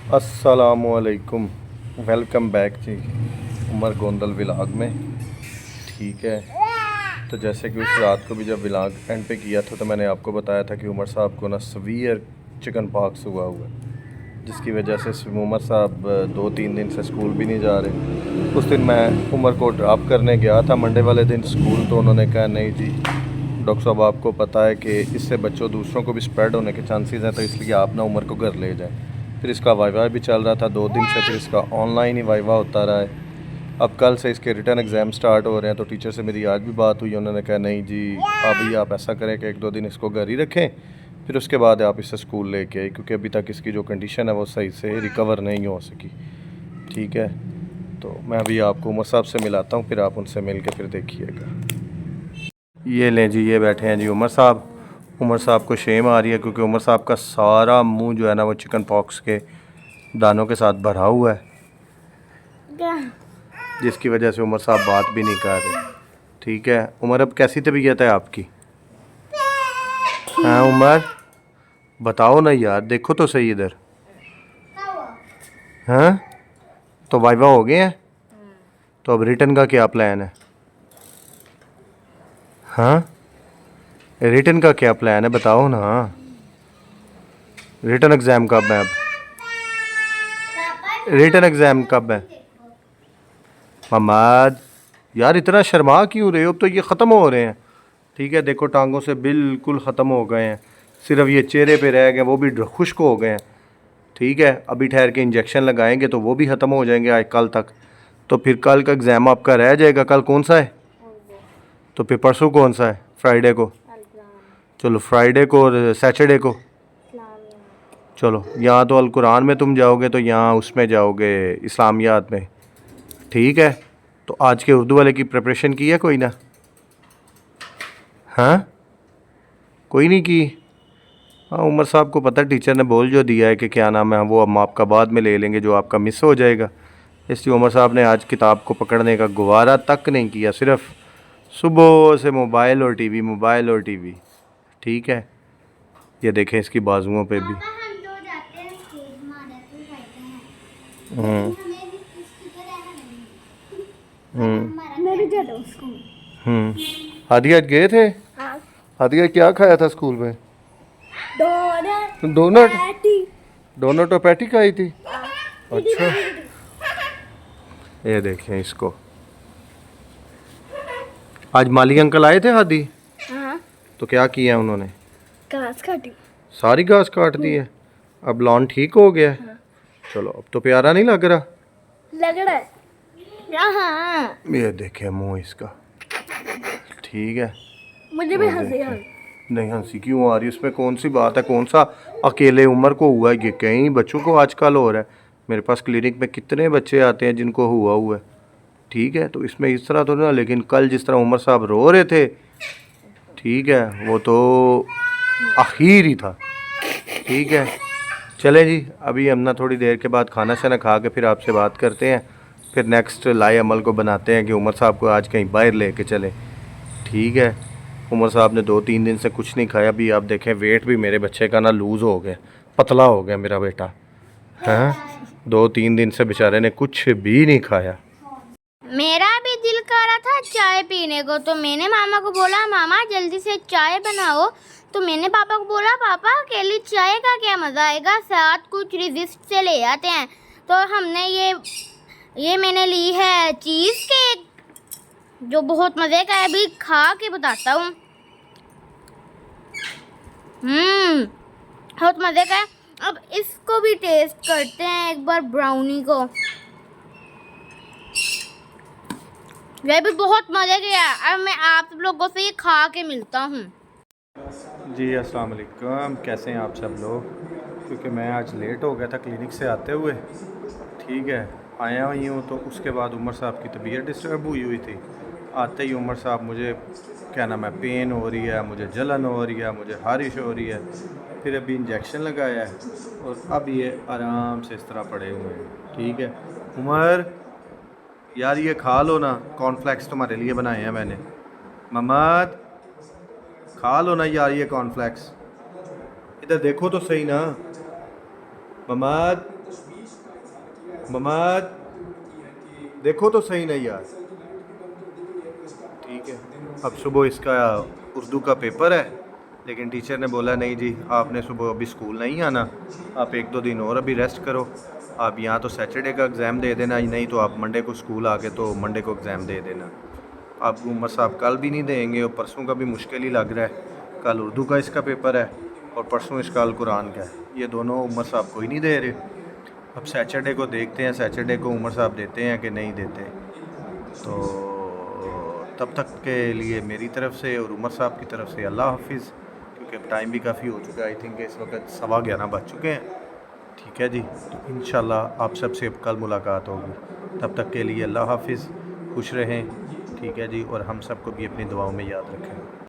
अस्सलामुअलैकुम। Welcome back जी Umar Gondal vlog में। ठीक है, तो जैसे कि उस रात को भी जब व्लॉग एंड पे किया था तो मैंने आपको बताया था कि उमर साहब को ना सवीयर चिकन पॉक्स हुआ हुआ है, जिसकी वजह से उमर साहब 2-3 दिन से स्कूल भी नहीं जा रहे। उस दिन मैं उमर को ड्रॉप करने गया था मंडे वाले दिन स्कूल, तो उन्होंने कहा नहीं जी डॉक्टर साहब आपको पता है कि इससे बच्चों दूसरों को भी स्प्रेड होने के चांसेस हैं, तो इसलिए आप ना उमर को घर ले जाएं। फिर इसका वाइवा भी चल रहा था 2 दिन से, फिर इसका ऑनलाइन ही वाइवा होता रहा है। अब कल से इसके रिटर्न एग्ज़ाम स्टार्ट हो रहे हैं, तो टीचर से मेरी आज भी बात हुई। उन्होंने कहा नहीं जी अभी आप ऐसा करें कि 1-2 दिन इसको घर ही रखें, फिर उसके बाद आप इसे स्कूल लेके आए, क्योंकि अभी तक इसकी जो कंडीशन है वो सही से रिकवर नहीं हो सकी। ठीक है, तो मैं अभी आपको उमर साहब से मिलाता हूँ, फिर आप उनसे मिल के फिर देखिएगा। ये लें जी, ये बैठे हैं जी उमर साहब। उमर साहब को शेम आ रही है क्योंकि उमर साहब का सारा मुंह जो है ना वो चिकन पॉक्स के दानों के साथ भरा हुआ है, जिसकी वजह से उमर साहब बात भी नहीं कर रहे। ठीक है उमर, अब कैसी तबीयत है आपकी? हाँ उमर बताओ ना यार, देखो तो सही इधर। हाँ तो वाइवा हो गए हैं, तो अब रिटर्न का क्या प्लान है? हाँ रिटर्न का क्या प्लान है बताओ ना। रिटर्न एग्ज़ाम कब है? अब रिटर्न एग्ज़ाम कब है? ममाद यार इतना शर्मा क्यों रहे हो? अब तो ये ख़त्म हो रहे हैं। ठीक है, देखो टांगों से बिल्कुल ख़त्म हो गए हैं, सिर्फ ये चेहरे पे रह गए, वो भी खुश्क हो गए हैं। ठीक है, अभी ठहर के इंजेक्शन लगाएंगे तो वो भी ख़त्म हो जाएंगे आज कल तक। तो फिर कल का एग्ज़ाम आपका रह जाएगा। कल कौन सा है? तो फिर परसों कौन सा है? फ्राइडे को। चलो फ्राइडे को और सैटरडे को। चलो यहाँ तो अल कुरान में तुम जाओगे, तो यहाँ उसमें जाओगे इस्लामियात में। ठीक है, तो आज के उर्दू वाले की प्रिपरेशन की है कोई ना? हाँ कोई नहीं की। हाँ उमर साहब को पता है, टीचर ने बोल जो दिया है कि क्या नाम है वो हम आपका बाद में ले लेंगे जो आपका मिस हो जाएगा। इसलिए उमर साहब ने आज किताब को पकड़ने का गुवारा तक नहीं किया, सिर्फ सुबह से मोबाइल और टीवी, मोबाइल और टीवी। ठीक है, ये देखें इसकी बाजुओं पे भी। हम्म हम्म हादी आज गए थे? हादी आज क्या खाया था स्कूल में? डोनट। डोनट और पैटी खाई थी। अच्छा, ये देखें इसको। आज माली अंकल आए थे हादी? हाँ। तो क्या किया उन्होंने? घास काटी, सारी घास काट दी है। अब लॉन ठीक हो गया? हाँ। चलो अब तो प्यारा नहीं लग रहा। लग रहा है। हाँ। ये देखे मुंह इसका। ठीक है, मुझे भी हंसी आ रही। नहीं हंसी क्यों आ रही? उसमें कौन सी बात है? कौन सा अकेले उम्र को हुआ है? ये कई बच्चों को आजकल हो रहा है। मेरे पास क्लिनिक में कितने बच्चे आते हैं जिनको हुआ है। ठीक है, तो इसमें इस तरह तो ना, लेकिन कल जिस तरह उमर साहब रो रहे थे, ठीक है वो तो आखिर ही था। ठीक है, चले जी, अभी हम ना थोड़ी देर के बाद खाना शाना खा के फिर आपसे बात करते हैं, फिर नेक्स्ट लाए अमल को बनाते हैं कि उमर साहब को आज कहीं बाहर लेके चले। ठीक है, उमर साहब ने 2-3 दिन से कुछ नहीं खाया। अभी आप देखें वेट भी मेरे बच्चे का ना लूज़ हो गया, पतला हो गया मेरा बेटा। हाँ 2-3 दिन से बेचारे ने कुछ भी नहीं खाया। मेरा भी दिल कर रहा था चाय पीने को, तो मैंने मामा को बोला मामा जल्दी से चाय बनाओ। तो मैंने पापा को बोला पापा अकेली चाय का क्या मज़ा आएगा, साथ कुछ रेजिस्ट से ले आते हैं। तो हमने ये मैंने ली है चीज़ केक, जो बहुत मज़े का है। अभी खा के बताता हूँ। बहुत मज़े का है। अब इसको भी टेस्ट करते हैं एक बार, ब्राउनी को। ये भी बहुत मज़े की है। अब मैं आप लोगों से ये खा के मिलता हूँ। जी अस्सलाम वालेकुम, कैसे हैं आप सब लोग? क्योंकि मैं आज लेट हो गया था क्लिनिक से आते हुए। ठीक है, आया हुई हूँ तो उसके बाद उमर साहब की तबीयत डिस्टर्ब हुई थी। आते ही उमर साहब मुझे क्या नाम है पेन हो रही है, मुझे जलन हो रही है, मुझे हारिश हो रही है। फिर अभी इंजेक्शन लगाया है और अब ये आराम से इस तरह पड़े हुए हैं। ठीक है उमर यार ये खा लो ना, कॉर्नफ्लेक्स तुम्हारे लिए बनाए हैं मैंने। मम्मद खा लो ना यार ये कॉर्नफ्लेक्स, इधर देखो तो सही ना। मम्मद ममद देखो तो सही नहीं यार। ठीक है, अब सुबह इसका उर्दू का पेपर है, लेकिन टीचर ने बोला नहीं जी आपने सुबह अभी स्कूल नहीं आना, आप 1-2 दिन और अभी रेस्ट करो। आप यहाँ तो सैटरडे का एग्ज़ाम दे देना, नहीं तो आप मंडे को स्कूल आके तो मंडे को एग्ज़ाम दे देना। आप उमर साहब कल भी नहीं देंगे और परसों का भी मुश्किल ही लग रहा है। कल उर्दू का इसका पेपर है और परसों इसका अल कुरान का है, ये दोनों उमर साहब को ही नहीं दे रहे। अब सैटरडे को देखते हैं, सैटरडे को उमर साहब देते हैं कि नहीं देते। तो तब तक के लिए मेरी तरफ से और उमर साहब की तरफ से अल्लाह हाफिज़, क्योंकि अब टाइम भी काफ़ी हो चुका है। आई थिंक इस वक्त 11:15 बज चुके हैं। ठीक है जी, तो इंशाल्लाह आप सबसे अब कल मुलाकात होगी। तब तक के लिए अल्लाह हाफिज़, खुश रहें। ठीक है जी, और हम सबको भी अपनी दुआओं में याद रखें।